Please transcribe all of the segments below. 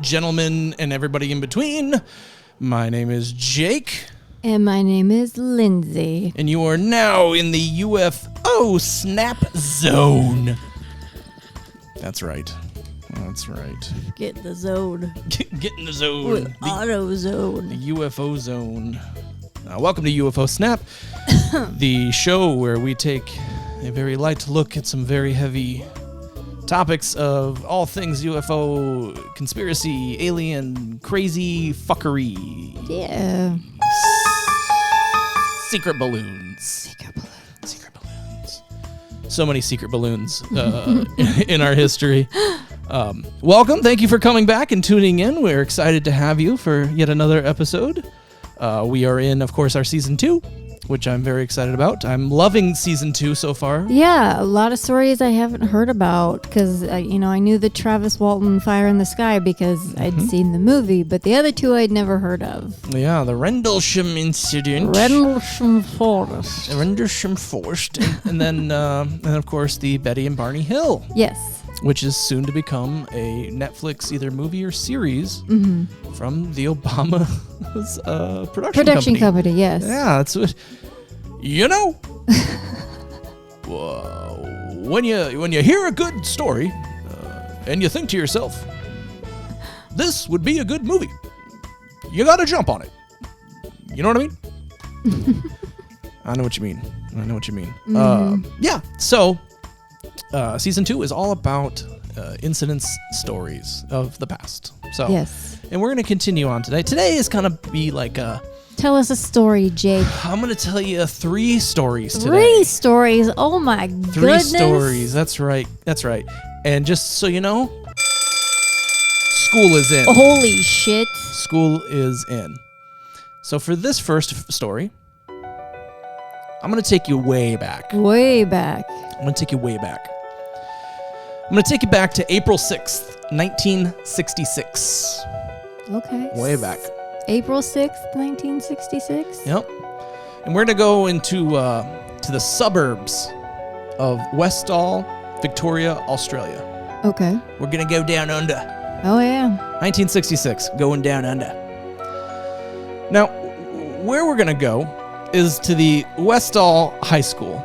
gentlemen, and everybody in between. My name is Jake. And my name is Lindsay. And you are now in the UFO snap zone. That's right. That's right. Get in the zone. Get in the zone. With auto zone. The UFO zone. Welcome to UFO Snap, the show where we take a very light look at some very heavy topics of all things UFO, conspiracy, alien, crazy fuckery. Yeah. Secret balloons. Secret balloons. So many secret balloons in our history. Welcome. Thank you for coming back and tuning in. We're excited to have you for yet another episode. We are in, of course, our season 2, which I'm very excited about. I'm loving season 2 so far. Yeah, a lot of stories I haven't heard about because, I knew the Travis Walton Fire in the Sky because I'd seen the movie, but the other two I'd never heard of. Yeah, the Rendlesham incident. Rendlesham Forest. Rendlesham Forest. And then, of course, the Betty and Barney Hill. Yes. Which is soon to become a Netflix either movie or series from the Obama's production company. Yes. Yeah, that's what, when you hear a good story and you think to yourself, this would be a good movie, you got to jump on it. You know what I mean? I know what you mean. Yeah, so... season 2 is all about incidents, stories of the past. So, yes. And we're going to continue on today. Today is going to be like tell us a story, Jake. I'm going to tell you 3 stories today. 3 stories? Oh my goodness. 3 stories. That's right. And just so you know, school is in. Holy shit. School is in. So for this first story, I'm going to take you way back. I'm going to take you way back. I'm going to take you back to April 6th, 1966. Okay. Way back. April 6th, 1966? Yep. And we're going to go into to the suburbs of Westall, Victoria, Australia. Okay. We're going to go down under. Oh, yeah. 1966, going down under. Now, where we're going to go is to the Westall High School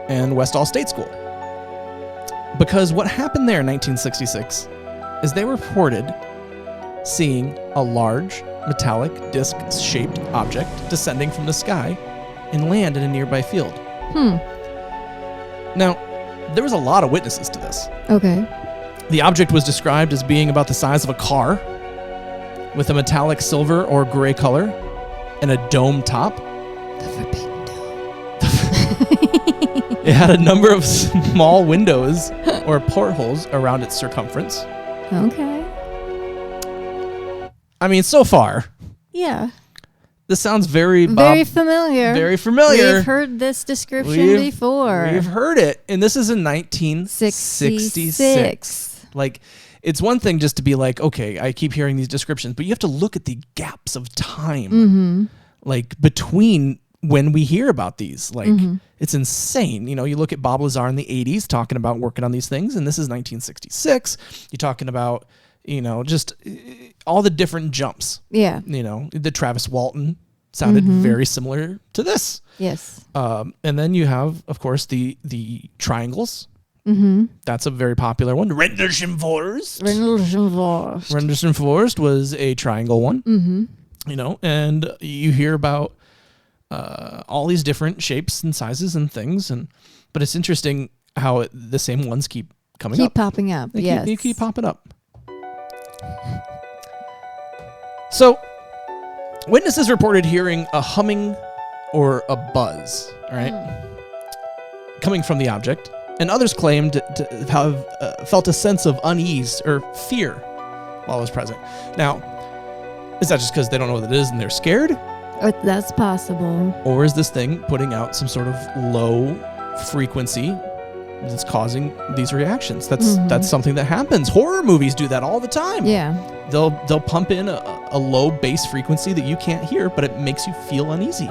and Westall State School. Because what happened there in 1966 is they reported seeing a large metallic disc-shaped object descending from the sky and land in a nearby field. Now, there was a lot of witnesses to this. Okay. The object was described as being about the size of a car with a metallic silver or gray color and a dome top. The forbidden dome. It had a number of small windows or portholes around its circumference. Okay. I mean, so far. Yeah. This sounds very familiar. Very familiar. We've heard this description before. We've heard it. And this is in 1966. Like, it's one thing just to be like, okay, I keep hearing these descriptions, but you have to look at the gaps of time. Like, between when we hear about these. Like, it's insane. You look at Bob Lazar in the 80s talking about working on these things, and this is 1966. You're talking about, just all the different jumps. Yeah. The Travis Walton sounded very similar to this. Yes. And then you have, of course, the triangles. That's a very popular one. Rendlesham Forest. Rendlesham Forest was a triangle one. And you hear about all these different shapes and sizes and things, but it's interesting how the same ones keep coming up. Keep popping up. Yes. They keep popping up. So, witnesses reported hearing a humming or a buzz, right, coming from the object, and others claimed to have felt a sense of unease or fear while it was present. Now, is that just because they don't know what it is and they're scared? That's possible. Or is this thing putting out some sort of low frequency that's causing these reactions? That's something that happens. Horror movies do that all the time. Yeah. They'll pump in a low bass frequency that you can't hear, but it makes you feel uneasy.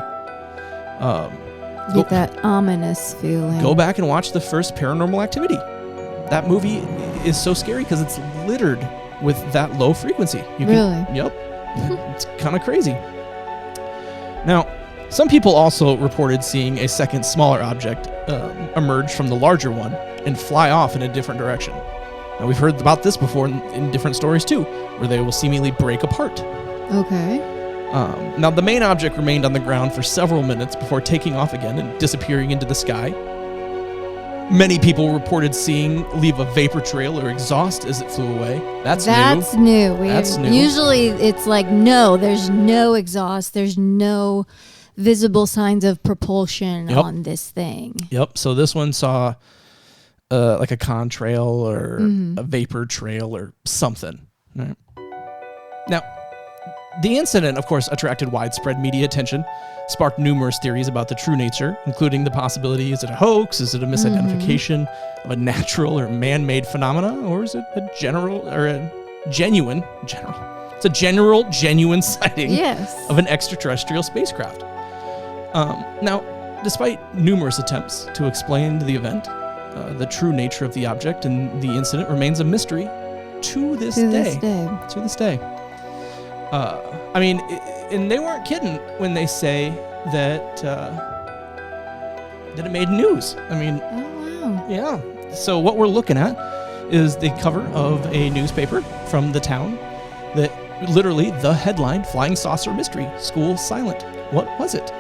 Get that ominous feeling. Go back and watch the first Paranormal Activity. That movie is so scary because it's littered with that low frequency. Really? Yep. It's kind of crazy. Now, some people also reported seeing a second smaller object emerge from the larger one and fly off in a different direction. Now, we've heard about this before in different stories too, where they will seemingly break apart. Okay. Now, the main object remained on the ground for several minutes before taking off again and disappearing into the sky. Many people reported seeing leave a vapor trail or exhaust as it flew away. That's new. That's new. Usually it's like, no, there's no exhaust. There's no visible signs of propulsion on this thing. Yep. So this one saw like a contrail or a vapor trail or something. Right. Now, the incident, of course, attracted widespread media attention, sparked numerous theories about the true nature, including the possibility, is it a hoax? Is it a misidentification of a natural or man-made phenomena? Or is it a genuine sighting of an extraterrestrial spacecraft? Now, despite numerous attempts to explain the event, the true nature of the object and the incident remains a mystery to this day. I mean, and they weren't kidding when they say that it made news. I mean, oh wow, yeah. So what we're looking at is the cover of a newspaper from the town that literally the headline: "Flying Saucer Mystery, School Silent." What was it?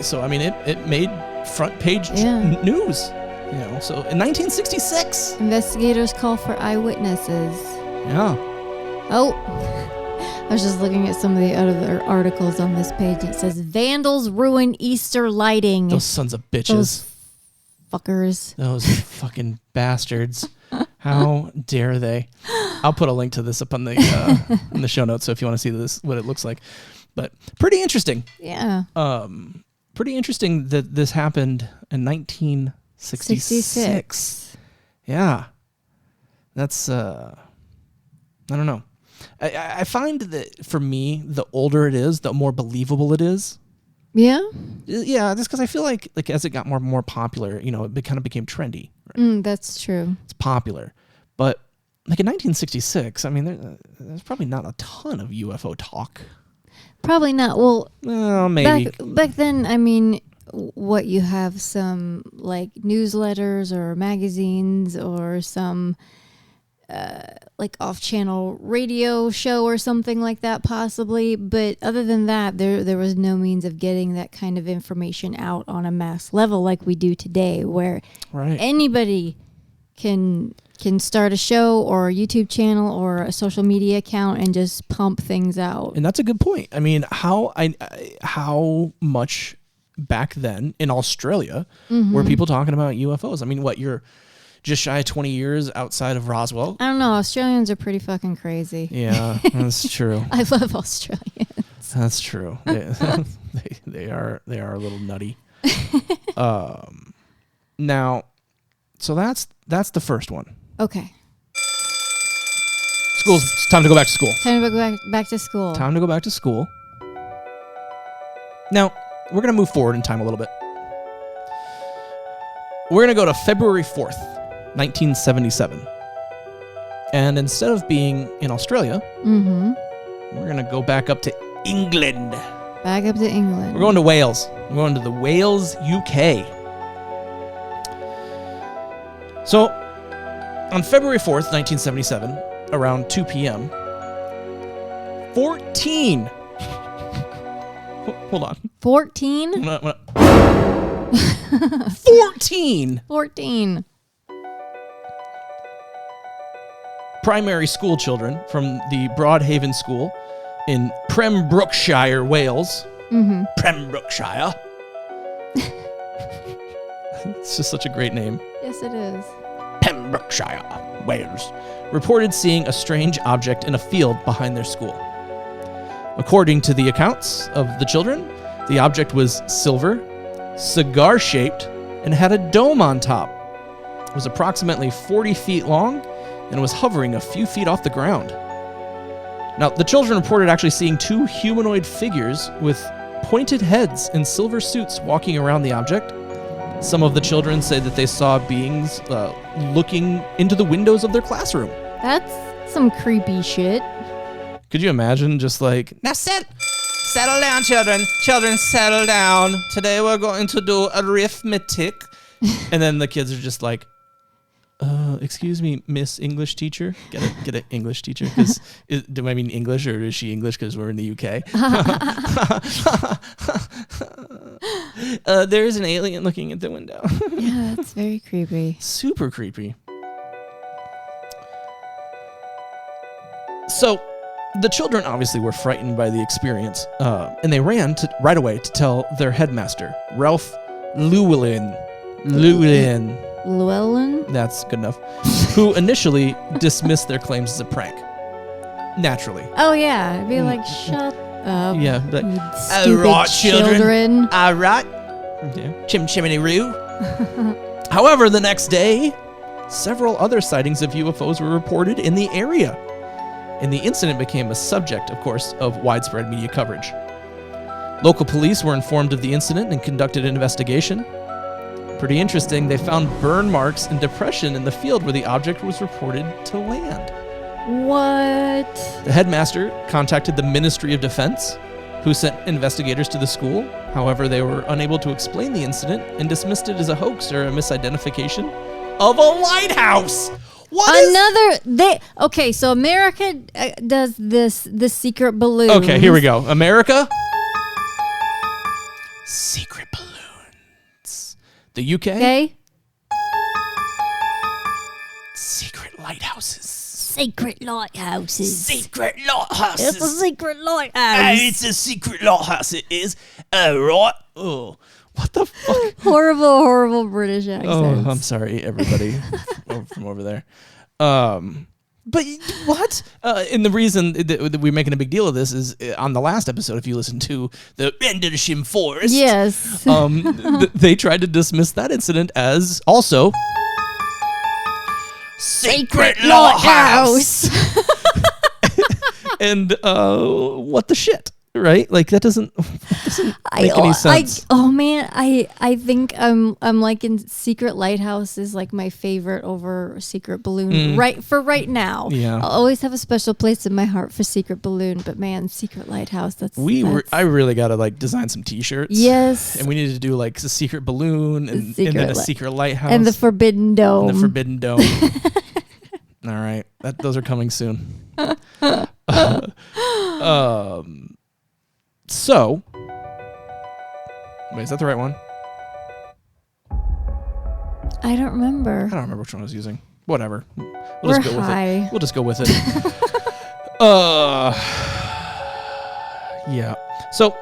So I mean, it made front page news. You know, so in 1966, investigators call for eyewitnesses. Yeah. Oh, I was just looking at some of the other articles on this page. It says vandals ruin Easter lighting. Those sons of bitches. Those fuckers. Those fucking bastards. How dare they? I'll put a link to this up on the in the show notes, so if you want to see this, what it looks like. But pretty interesting. Yeah. Pretty interesting that this happened in 1966. Yeah. That's I don't know. I find that for me, the older it is, the more believable it is. Yeah? Yeah, just because I feel like as it got more popular, you know, it kind of became trendy. Right? That's true. It's popular. But like in 1966, I mean, there's probably not a ton of UFO talk. Probably not. Well, maybe. Back then, I mean, what you have some like newsletters or magazines or some like off-channel radio show or something like that, possibly. But other than that, there was no means of getting that kind of information out on a mass level like we do today, where anybody can start a show or a YouTube channel or a social media account and just pump things out. And that's a good point. I mean, how much back then in Australia were people talking about UFOs? I mean, what, you're just shy of 20 years outside of Roswell? I don't know. Australians are pretty fucking crazy. Yeah, that's true. I love Australians. That's true. They are a little nutty. Now, so that's the first one. Okay. It's time to go back to school. Time to go back to school. Time to go back to school. Now, we're going to move forward in time a little bit. We're going to go to February 4th, 1977. And instead of being in Australia, we're going to go back up to England. Back up to England. We're going to Wales. We're going to the Wales, UK. So, on February 4th, 1977, around 2 p.m., 14... Hold on. 14? 14 primary school children from the Broadhaven School in Pembrokeshire, Wales. Pembrokeshire. It's just such a great name. Yes, it is. Pembrokeshire, Wales, reported seeing a strange object in a field behind their school. According to the accounts of the children, the object was silver, cigar-shaped, and had a dome on top. It was approximately 40 feet long and was hovering a few feet off the ground. Now, the children reported actually seeing two humanoid figures with pointed heads in silver suits walking around the object. Some of the children say that they saw beings looking into the windows of their classroom. That's some creepy shit. Could you imagine just like, now settle down, children. Children, settle down. Today we're going to do arithmetic. And then the kids are just like, excuse me, Miss English teacher. Get an English teacher. Because do I mean English or is she English because we're in the UK? There's an alien looking at the window. Yeah, that's very creepy. Super creepy. So the children obviously were frightened by the experience, and they ran right away to tell their headmaster, Ralph Llewellyn. Llewellyn? That's good enough. Who initially dismissed their claims as a prank. Naturally. Oh, yeah. I'd be like, shut up. Yeah. But, you stupid children. All right. Yeah. Chim chimney roo. However, the next day, several other sightings of UFOs were reported in the area. And the incident became a subject, of course, of widespread media coverage. Local police were informed of the incident and conducted an investigation. Pretty interesting, they found burn marks and depression in the field where the object was reported to land. What? The headmaster contacted the Ministry of Defense, who sent investigators to the school. However, they were unable to explain the incident and dismissed it as a hoax or a misidentification of a lighthouse. Okay, so America does the secret balloons. Okay, here we go. America. Secret balloons. The UK. Okay. Secret lighthouses. Secret lighthouses. Secret lighthouses. It's a secret lighthouse. It's a secret lighthouse. It is. Right. Oh, what the fuck? Horrible British accents. Oh, I'm sorry, everybody from over there. But what? And the reason that we're making a big deal of this is on the last episode, if you listen to the Rendersham Forest. Yes. They tried to dismiss that incident as also Secret Lighthouse. And what the shit? Right? Like that doesn't make any sense. I think I'm liking Secret Lighthouse is like my favorite over Secret Balloon right now. Yeah. I'll always have a special place in my heart for Secret Balloon, but man, Secret Lighthouse, I really gotta like design some t-shirts. Yes. And we need to do like a secret balloon and then a secret lighthouse. And the Forbidden Dome. All right. Those are coming soon. So, wait, is that the right one? I don't remember. I don't remember which one I was using. Whatever. We're high. We'll just go with it. Yeah. So,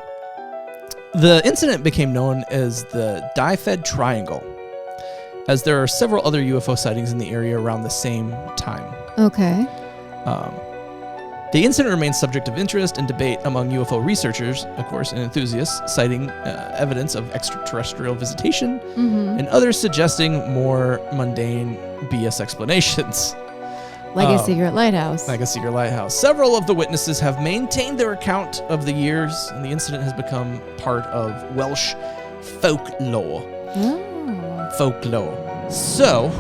the incident became known as the Dyfed Triangle, as there are several other UFO sightings in the area around the same time. Okay. The incident remains subject of interest and debate among UFO researchers, of course, and enthusiasts, citing evidence of extraterrestrial visitation and others suggesting more mundane BS explanations. Like a secret lighthouse. Like a secret lighthouse. Several of the witnesses have maintained their account of the years, and the incident has become part of Welsh folklore. Oh. Folklore. So,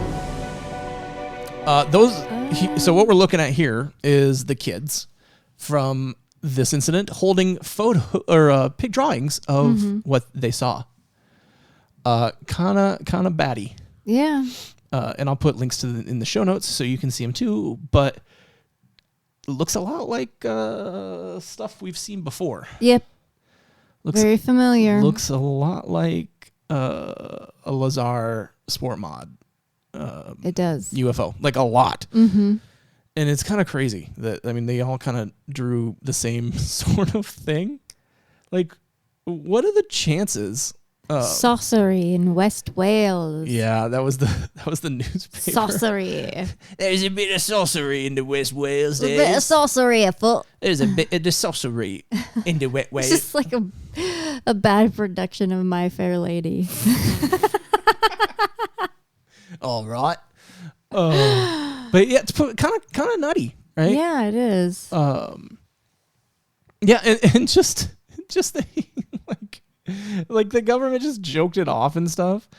so what we're looking at here is the kids from this incident holding pig drawings of what they saw. Kind of batty. Yeah. And I'll put links to in the show notes so you can see them too. But it looks a lot like stuff we've seen before. Yep. Very familiar. Looks a lot like a Lazar Sport Mod. It does. UFO, like a lot. Mm-hmm. And it's kind of crazy that, they all kind of drew the same sort of thing. Like, what are the chances? Sorcery in West Wales. Yeah, that was the newspaper. Sorcery. There's a bit of sorcery in the West Wales. A bit of sorcery afoot. There's a bit of the sorcery in the West Wales. It's just like a bad production of My Fair Lady. All right. But yeah, it's kind of nutty, right? Yeah, it is. Yeah, and just the like the government just joked it off and stuff.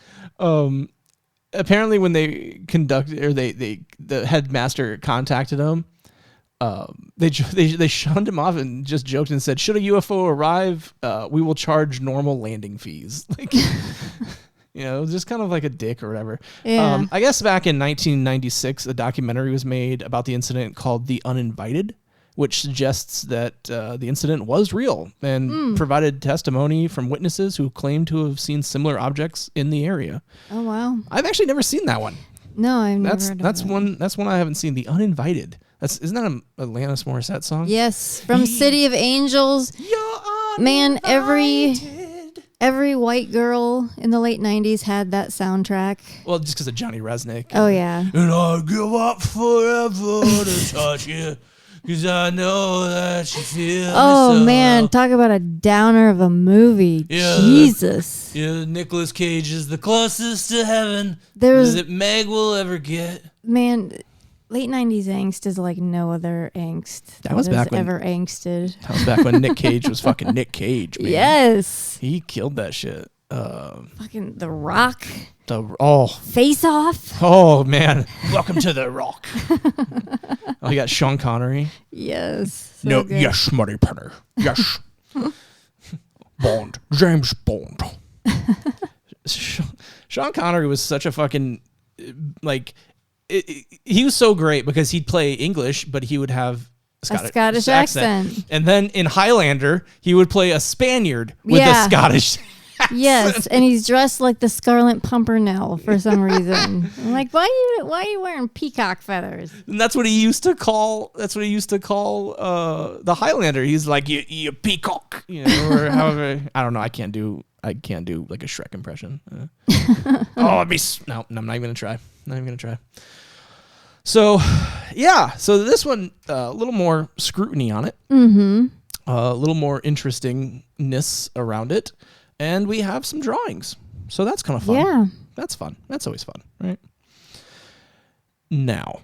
apparently when they conducted, or the headmaster contacted him, they shunned him off and just joked and said, should a UFO arrive, we will charge normal landing fees. Like, just kind of like a dick or whatever. Yeah. I guess back in 1996, a documentary was made about the incident called The Uninvited, which suggests that the incident was real and provided testimony from witnesses who claimed to have seen similar objects in the area. Oh, wow. I've actually never seen that one. No, I've never heard of That's that. That's one I haven't seen. The Uninvited. Isn't that an Alanis Morissette song? Yes, from City of Angels. You're Man, uninvited. every white girl in the late 90s had that soundtrack. Well, just because of Johnny Resnick. Oh, yeah. And I'll give up forever to touch you, because I know that you feel Oh, so. man, talk about a downer of a movie. Yeah. Jesus. Nicolas Cage is the closest to heaven There's, that Meg will ever get. man, late 90s angst is like no other angst That was has back when- ever angsted. That was back when Nick Cage was fucking Nick Cage, man. Yes. He killed that shit. Fucking The Rock. Oh, man. Welcome to the Rock. Oh, you got Sean Connery. Yes. So good. Yes, Muddy Penner. Yes. Bond. James Bond. Sean Connery was such a fucking, like, he was so great because he'd play English, but he would have a Scottish accent. And then in Highlander, he would play a Spaniard with a Scottish accent. Yes, and he's dressed like the Scarlet Pimpernel for some reason. I'm like, why are you wearing peacock feathers? And that's what he used to call. The Highlander. He's like, you peacock, or however. I don't know. I can't do like a Shrek impression. I'm not even gonna try. So, yeah. So this one, a little more scrutiny on it. Mm-hmm. A little more interestingness around it. And we have some drawings. So that's kind of fun. Yeah. That's fun. That's always fun, right? Now.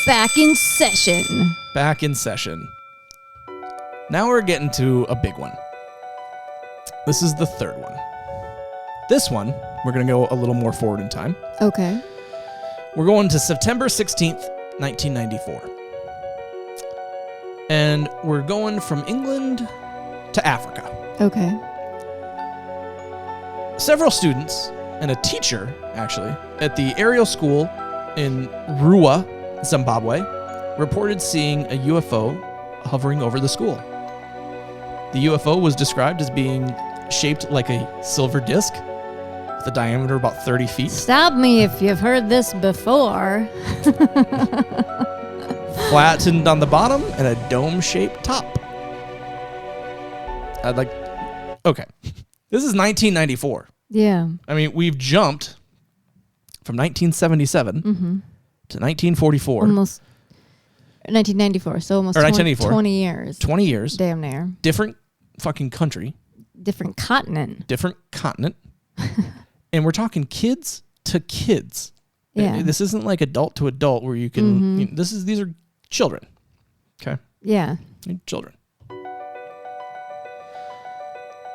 Back in session. Now we're getting to a big one. This is the third one. This one, we're going to go a little more forward in time. Okay. We're going to September 16th, 1994. And we're going from England to Africa. Okay. Several students and a teacher, actually, at the Ariel School in Rua, Zimbabwe, reported seeing a UFO hovering over the school. The UFO was described as being shaped like a silver disc with a diameter about 30 feet. Stop me if you've heard this before. Flattened on the bottom and a dome-shaped top. Okay. This is 1994. Yeah. I mean, we've jumped from 1977 to 1944. Almost 1994. So almost 20 years. 20 years. Damn near. Different fucking country. Different continent. And we're talking kids to kids. Yeah. This isn't like adult to adult where you can, these are children. Okay. Yeah. Children.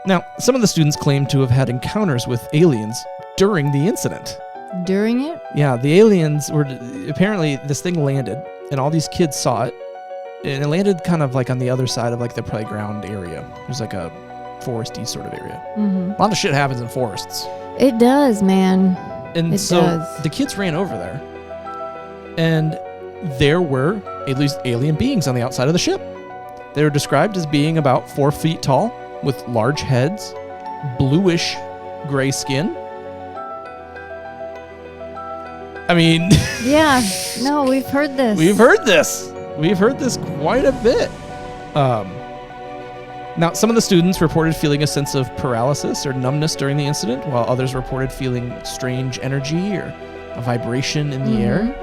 Now, some of the students claim to have had encounters with aliens during the incident. During it? Yeah, the aliens were, apparently this thing landed and all these kids saw it, and it landed kind of like on the other side of like the playground area. It was like a foresty sort of area. Mm-hmm. A lot of shit happens in forests. It does, man. And It so does. the kids ran over there, and there were at least alien beings on the outside of the ship. They were described as being about 4 feet tall, with large heads, bluish gray skin. I mean... Yeah. No, we've heard this. We've heard this quite a bit. Now, some of the students reported feeling a sense of paralysis or numbness during the incident, while others reported feeling strange energy or a vibration in the air.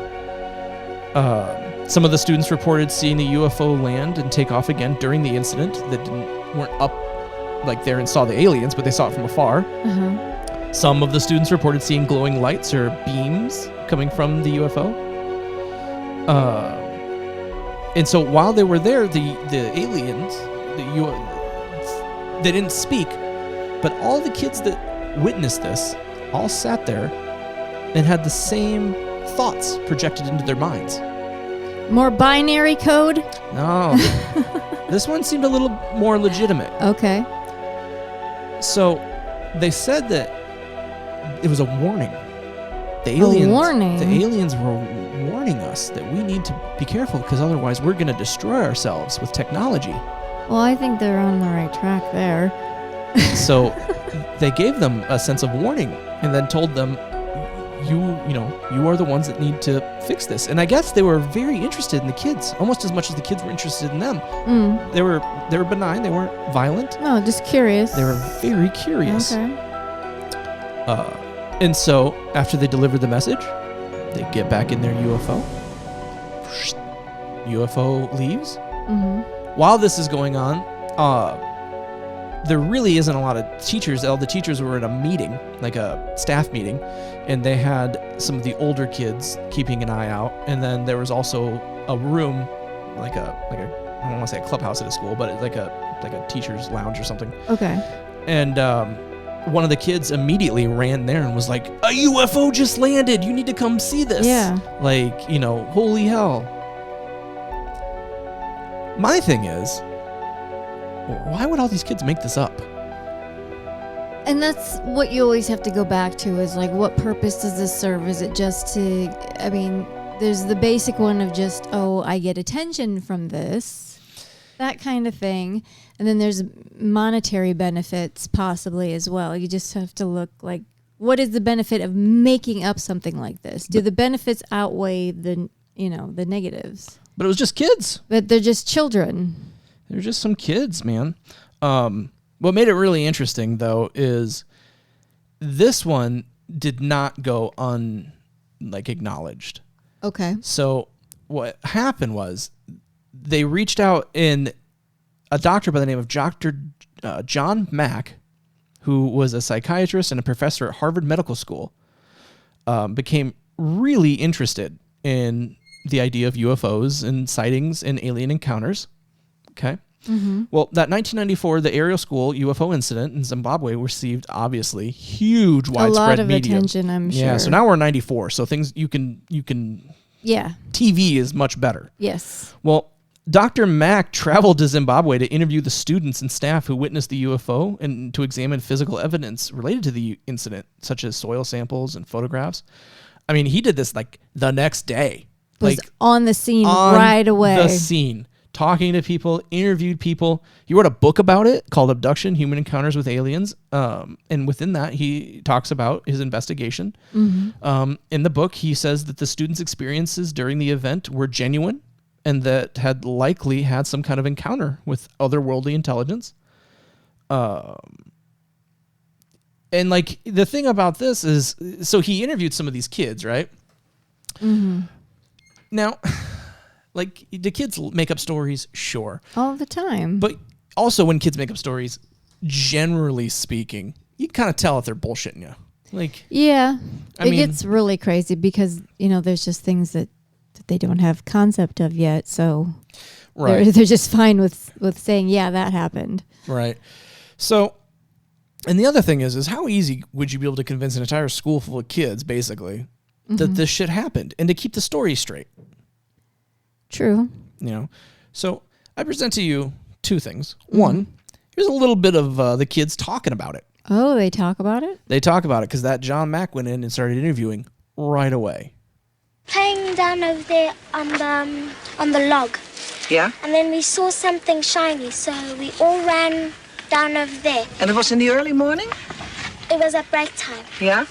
Some of the students reported seeing a UFO land and take off again during the incident that weren't up like there and saw the aliens, but they saw it from afar. Uh-huh. Some of the students reported seeing glowing lights or beams coming from the UFO. And so while they were there, the aliens, they didn't speak, but all the kids that witnessed this all sat there and had the same thoughts projected into their minds. More binary code? No. This one seemed a little more legitimate. Okay. So they said that it was a warning. The aliens were warning us that we need to be careful because otherwise we're going to destroy ourselves with technology. Well, I think they're on the right track there. So they gave them a sense of warning and then told them, you are the ones that need to fix this. And I guess they were very interested in the kids, almost as much as the kids were interested in them. They were benign. They weren't violent. No, just curious. They were very curious. Okay. And so after they delivered the message, they get back in their UFO. UFO leaves. Mm-hmm. While this is going on, there really isn't a lot of teachers. All the teachers were in a meeting, like a staff meeting, and they had some of the older kids keeping an eye out. And then there was also a room, like a I don't want to say a clubhouse at a school, but it's like a teacher's lounge or something. Okay. And one of the kids immediately ran there and was like, "A UFO just landed. You need to come see this." Yeah. Like, holy hell. My thing is, why would all these kids make this up? And that's what you always have to go back to is like, what purpose does this serve? Is it just to, there's the basic one of just, I get attention from this, that kind of thing. And then there's monetary benefits possibly as well. You just have to look like, what is the benefit of making up something like this? Do the benefits outweigh the negatives? But it was just kids. But they're just children. They're just some kids, man. What made it really interesting, though, is this one did not go acknowledged. Okay. So what happened was they reached out, and a doctor by the name of Dr. John Mack, who was a psychiatrist and a professor at Harvard Medical School, became really interested in the idea of UFOs and sightings and alien encounters. Okay. Mm-hmm. Well, that 1994, the Ariel School UFO incident in Zimbabwe received obviously huge widespread a lot of media attention, I'm sure. Yeah, so now we're in 94, so things you can Yeah. TV is much better. Yes. Well, Dr. Mack traveled to Zimbabwe to interview the students and staff who witnessed the UFO and to examine physical evidence related to the incident, such as soil samples and photographs. I mean, he did this like the next day. Was on the scene right away. The scene. Talking to people, interviewed people. He wrote a book about it called Abduction, Human Encounters with Aliens. And within that, he talks about his investigation. Mm-hmm. In the book, he says that the students' experiences during the event were genuine and that had likely had some kind of encounter with otherworldly intelligence. And like the thing about this is, so he interviewed some of these kids, right? Mm-hmm. Now, like, do kids make up stories? Sure. All the time. But also when kids make up stories, generally speaking, you kind of tell if they're bullshitting you. Like, yeah. I mean, gets really crazy because, there's just things that they don't have concept of yet. So right. they're just fine with saying, yeah, that happened. Right. So, and the other thing is how easy would you be able to convince an entire school full of kids, basically, that this shit happened and to keep the story straight? True. So I present to you two things. One, here's a little bit of the kids talking about it. Oh, they talk about it? They talk about it because that John Mack went in and started interviewing right away. Playing down over there on the log. Yeah? And then we saw something shiny, so we all ran down over there. And it was in the early morning? It was at break time. Yeah?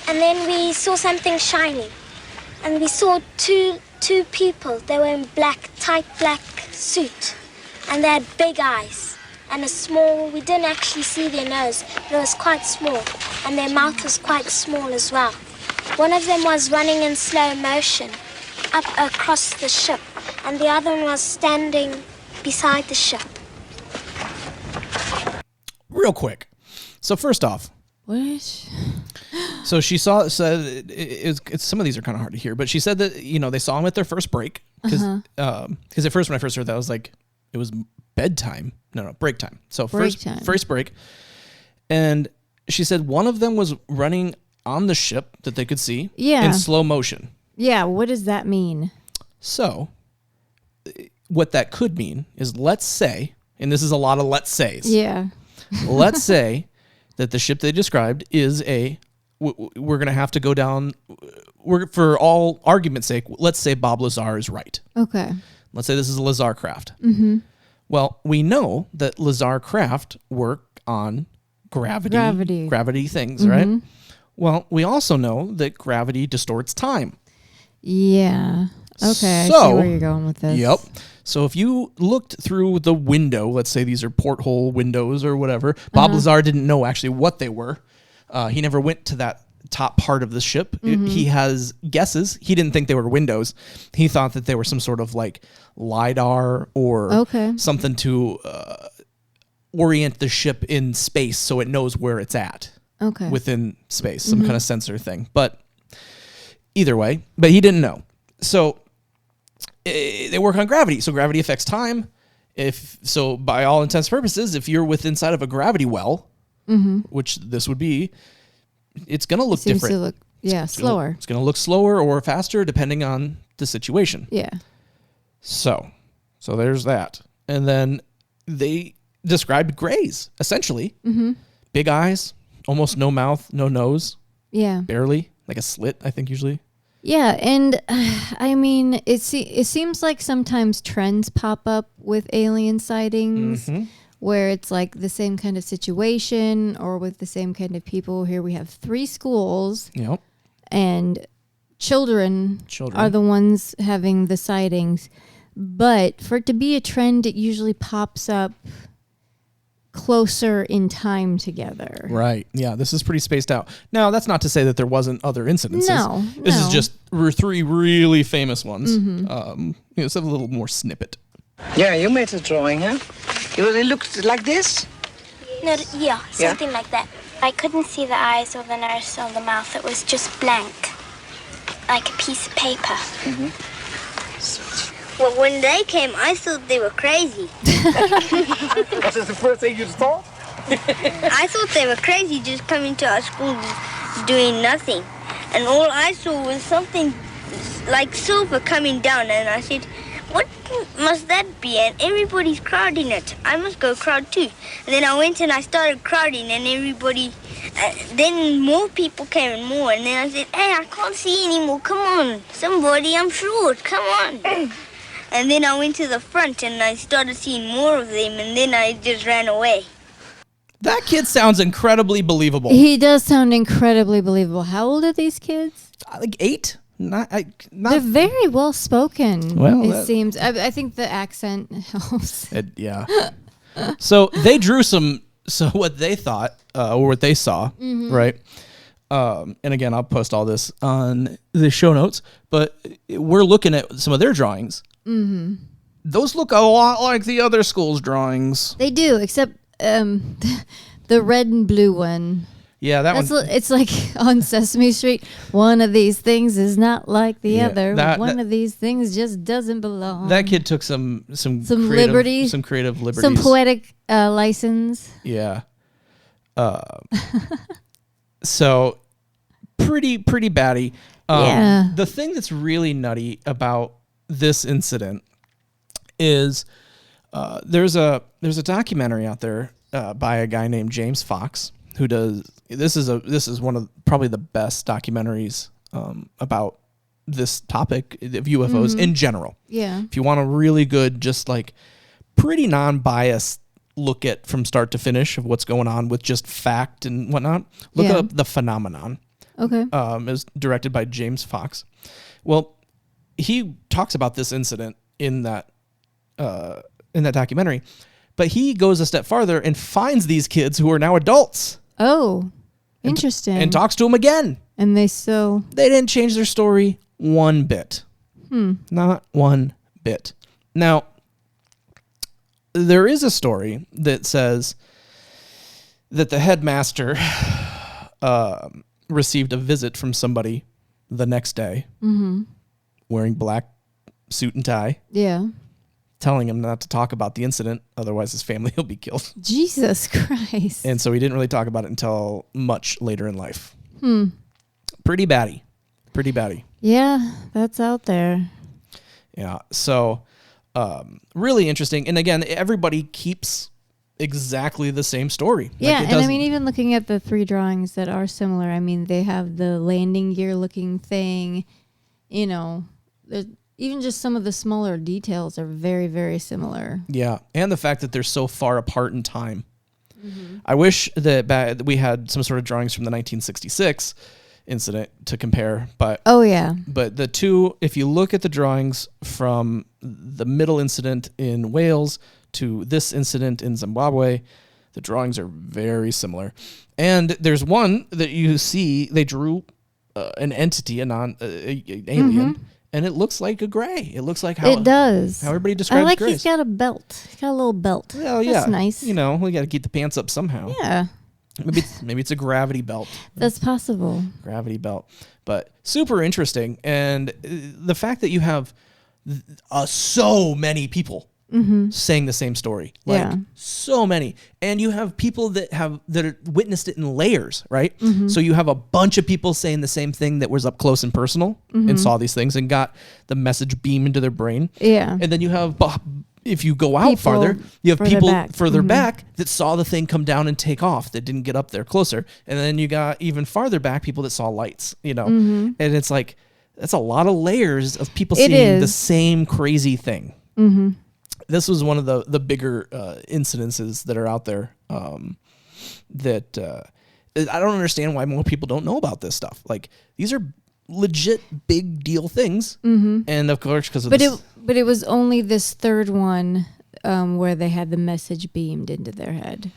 And then we saw something shiny. And we saw two people. They were in tight black suit. And they had big eyes. And we didn't actually see their nose. It was quite small. And their mouth was quite small as well. One of them was running in slow motion up across the ship. And the other one was standing beside the ship. Real quick. So first off. What? So she said some of these are kind of hard to hear, but she said that, they saw him at their first break. Because at first when I first heard that, I was like, it was bedtime. No, break time. So first break. And she said one of them was running on the ship that they could see Yeah. in slow motion. Yeah, what does that mean? So what that could mean is, let's say, and this is a lot of let's says. Yeah. Let's say that the ship they described is we're going to have to go down, for all argument's sake, let's say Bob Lazar is right. Okay. Let's say this is a Lazar craft. Mm-hmm. Well, we know that Lazar craft work on gravity things, right? Well, we also know that gravity distorts time. Yeah. Okay, I So- see where you're going with this. Yep. So if you looked through the window, let's say these are porthole windows or whatever, Bob Lazar didn't know actually what they were. He never went to that top part of the ship. He has guesses. He didn't think they were windows. He thought that they were some sort of like LiDAR or something to orient the ship in space so it knows where it's at within space, some kind of sensor thing. But either way, but he didn't know. So they work on gravity. So gravity affects time. So by all intents and purposes, if you're inside of a gravity well, which this would be, it's going to look Seems different. to look, slower. It's going to look slower or faster depending on the situation. Yeah. So there's that. And then they described grays, essentially. Big eyes, almost no mouth, no nose, Yeah. barely, like a slit, I think usually. Yeah, and I mean, it seems like sometimes trends pop up with alien sightings where it's like the same kind of situation or with the same kind of people. Here we have 3 schools. Yep. And children are the ones having the sightings. But for it to be a trend, it usually pops up closer in time together. Right. Yeah, this is pretty spaced out. Now, that's not to say that there wasn't other incidences. No. This is just 3 really famous ones. It's a little more snippet. Yeah, you made a drawing, huh? It looks like this? No, yeah, something like that. I couldn't see the eyes or the nose or the mouth. It was just blank, like a piece of paper. Well, when they came, I thought they were crazy. Was this the first thing you thought? I thought they were crazy just coming to our school doing nothing. And all I saw was something like silver coming down, and I said, what must that be? And everybody's crowding it. I must go crowd too. And then I went and I started crowding, and everybody, then more people came and more. And then I said, hey, I can't see anymore. Come on, somebody, I'm short. Come on. And then I went to the front and I started seeing more of them, and then I just ran away. That kid sounds incredibly believable. He does sound incredibly believable. How old are these kids? Like 8? Not. They're very well spoken. Well, it seems. I think the accent helps. Yeah. So they drew what they thought or what they saw, right? And again, I'll post all this on the show notes. But we're looking at some of their drawings. Those look a lot like the other school's drawings. They do, except the red and blue one. Yeah, that one. It's like on Sesame Street. One of these things is not like the other. One of these things just doesn't belong. That kid took some creative liberties, some creative liberties, some poetic license. Yeah. So pretty batty. Yeah. The thing that's really nutty about this incident is there's a documentary out there by a guy named James Fox who does this is one of probably the best documentaries about this topic of UFOs in general. Yeah. If you want a really good, just like pretty non-biased look at from start to finish of what's going on with just fact and whatnot, look up The Phenomenon. Okay. It was directed by James Fox. Well, he talks about this incident in that documentary, but he goes a step farther and finds these kids who are now adults. Oh, interesting. And talks to them again. And they didn't change their story one bit. Not one bit. Now, there is a story that says that the headmaster received a visit from somebody the next day wearing black suit and tie. Yeah. telling him not to talk about the incident, otherwise his family will be killed. Jesus Christ. And so he didn't really talk about it until much later in life. Pretty batty. Pretty batty. Yeah, that's out there. Yeah. So really interesting. And again, everybody keeps exactly the same story. Yeah, and I mean, even looking at the 3 drawings that are similar, I mean, they have the landing gear looking thing, you know, even just some of the smaller details are very, very similar. Yeah, and the fact that they're so far apart in time. I wish that we had some sort of drawings from the 1966 incident to compare, but but the two, if you look at the drawings from the middle incident in Wales to this incident in Zimbabwe, the drawings are very similar. And there's one that you see they drew an entity, an alien, and it looks like a gray. It looks like how it does. How everybody describes I like grays. he's got a belt. He's got a little belt. Well, yeah, that's nice. You know, we got to keep the pants up somehow. Yeah, maybe it's a gravity belt. that's possible. Gravity belt, but super interesting. And the fact that you have so many people saying the same story, like so many, and you have people that witnessed it in layers, right? So you have a bunch of people saying the same thing that was up close and personal and saw these things and got the message beam into their brain. Yeah, and then you have, if you go out people farther, you have further people back. further back that saw the thing come down and take off that didn't get up there closer, and then you got even farther back people that saw lights, you know, and it's like that's a lot of layers of people seeing the same crazy thing. This was one of the bigger incidences that are out there that I don't understand why more people don't know about this stuff. Like, these are legit big deal things, and of course because of but it was only this third one where they had the message beamed into their head.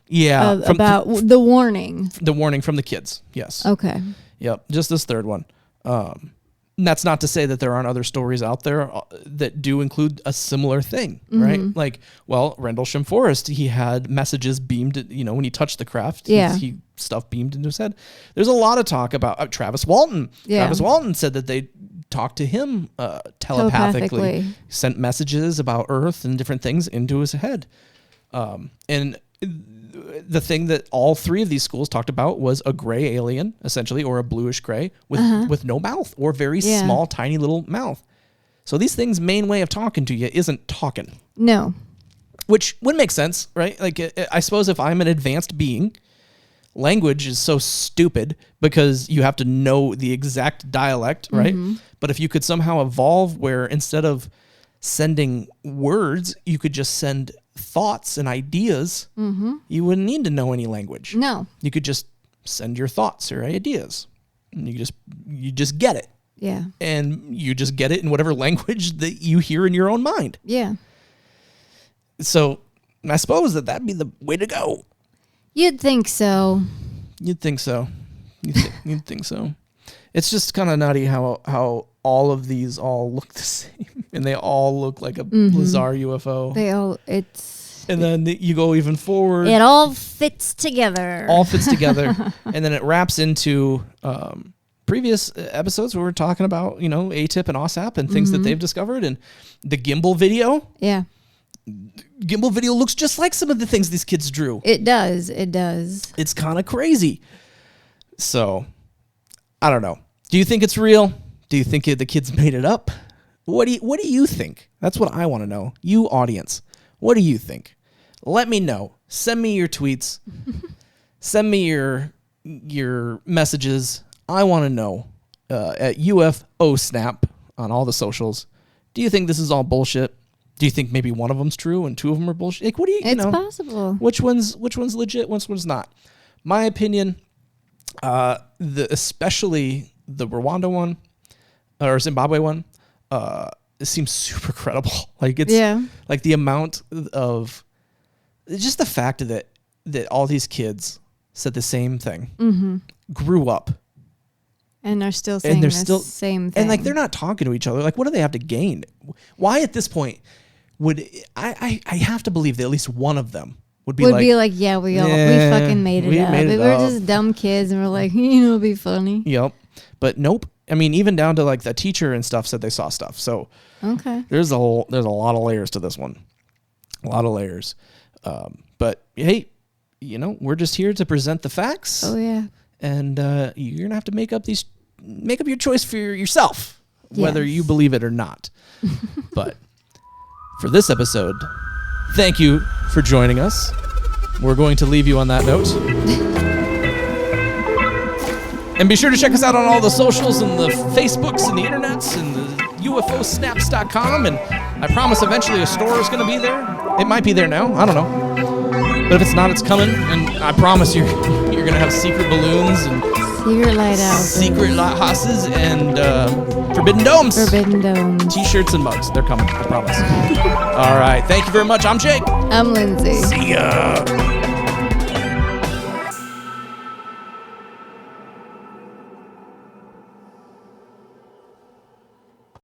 Yeah, about the warning. The warning from the kids. Yes. Okay. Yep. Just this third one. And that's not to say that there aren't other stories out there that do include a similar thing, right? Like, well, Rendlesham Forest, he had messages beamed, you know, when he touched the craft, he stuff beamed into his head. There's a lot of talk about Travis Walton. Yeah. Travis Walton said that they talked to him telepathically, sent messages about Earth and different things into his head. And the thing that all 3 of these schools talked about was a gray alien, essentially, or a bluish gray with no mouth or very small, tiny little mouth. So these things' main way of talking to you isn't talking. No. Which would make sense, right? Like, I suppose if I'm an advanced being, language is so stupid because you have to know the exact dialect, right? But if you could somehow evolve where instead of sending words, you could just send thoughts and ideas, you wouldn't need to know any language. No. You could just send your thoughts or ideas. And you just get it. Yeah. And you just get it in whatever language that you hear in your own mind. Yeah. So I suppose that'd be the way to go. You'd think so. You'd think so. You'd think so. It's just kind of nutty how all of these all look the same, and they all look like a bizarre UFO. And then you go even forward. It all fits together. And then it wraps into previous episodes where we're talking about, you know, ATIP and OSAP and things that they've discovered, and the gimbal video. Yeah. Gimbal video looks just like some of the things these kids drew. It does. It's kind of crazy. So, I don't know. Do you think it's real? Do you think the kids made it up? What do you think? That's what I want to know. You audience, what do you think? Let me know. Send me your tweets. Send me your messages. I want to know at UFO Snap on all the socials. Do you think this is all bullshit? Do you think maybe one of them's true and 2 of them are bullshit? Like, what do you know? It's possible. Which one's legit? Which one's not? My opinion, especially the Rwanda one or Zimbabwe one, it seems super credible. Like, it's like the amount of just the fact that all these kids said the same thing, grew up, and are still saying the same thing. And like, they're not talking to each other. Like, what do they have to gain? Why at this point would I have to believe that at least one of them would be like, yeah, we fucking made it up. We were just dumb kids and we're like, it'll be funny. Yep. But nope. I mean, even down to like the teacher and stuff said they saw stuff. So Okay. there's a lot of layers to this one. A lot of layers. But hey, we're just here to present the facts. Oh yeah. And you're gonna have to make up your choice for yourself, whether Yes. you believe it or not. But for this episode, thank you for joining us. We're going to leave you on that note. And be sure to check us out on all the socials and the Facebooks and the internets and the UFOsnaps.com. And I promise eventually a store is going to be there. It might be there now. I don't know. But if it's not, it's coming. And I promise you're going to have secret balloons and Secret lighthouses. secret lighthouses and forbidden domes. Forbidden domes. T-shirts and mugs. They're coming. I promise. All right. Thank you very much. I'm Jake. I'm Lindsay. See ya.